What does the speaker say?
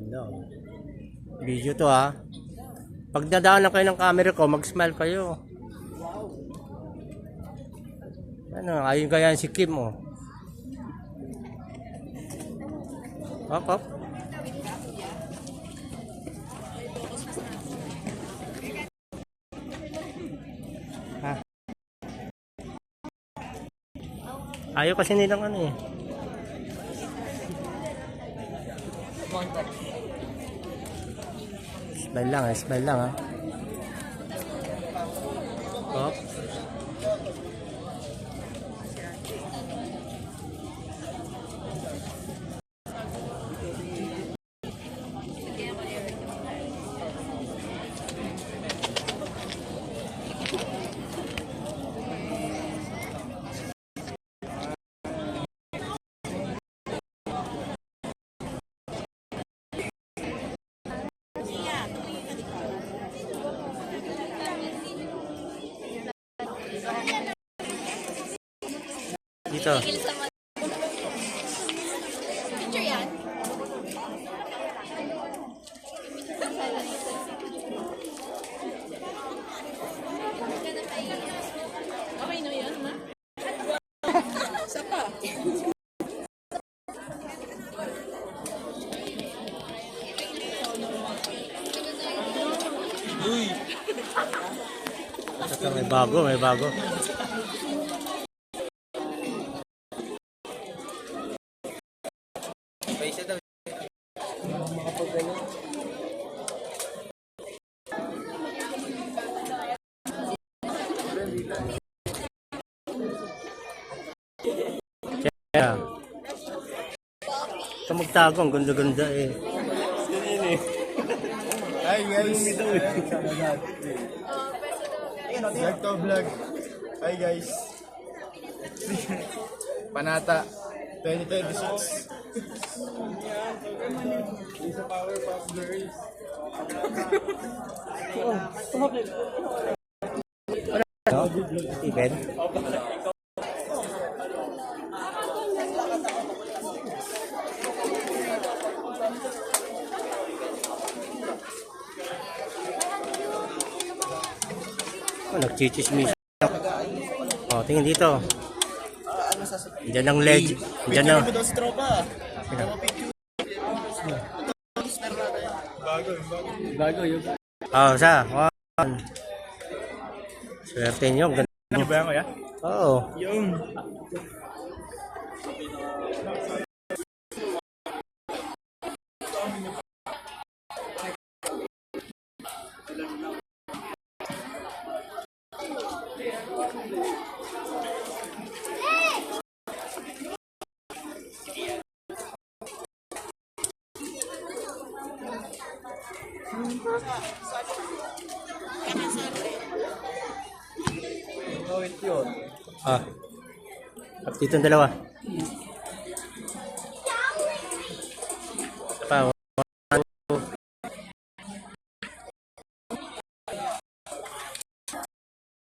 No. Video to ha. Pag nadaan na kayo ng camera ko, mag-smile kayo. Ano, ayun kaya si Kim oh. Hop, hop. Ha? Ayaw kasi nilang ano eh. Smile lang ha. Hop. Dito. Picture yan. Okay no yun, ma? Isa pa. Uy! May bago, may bago. Yeah. Ito magtago, ang ganda-ganda eh. Hi guys! Vlog to vlog. Hi guys! Panata 2026. Isa power pop girls. Steven? Oh, nagchichismis. Oh, tingin dito. Diyan ang leg. Diyan ang. Bago yun. Oh, sa. One. Swerte nyo. Ganda. Ano ba yan kuya? Oo. Yung. Ah. At dito ang dalawa.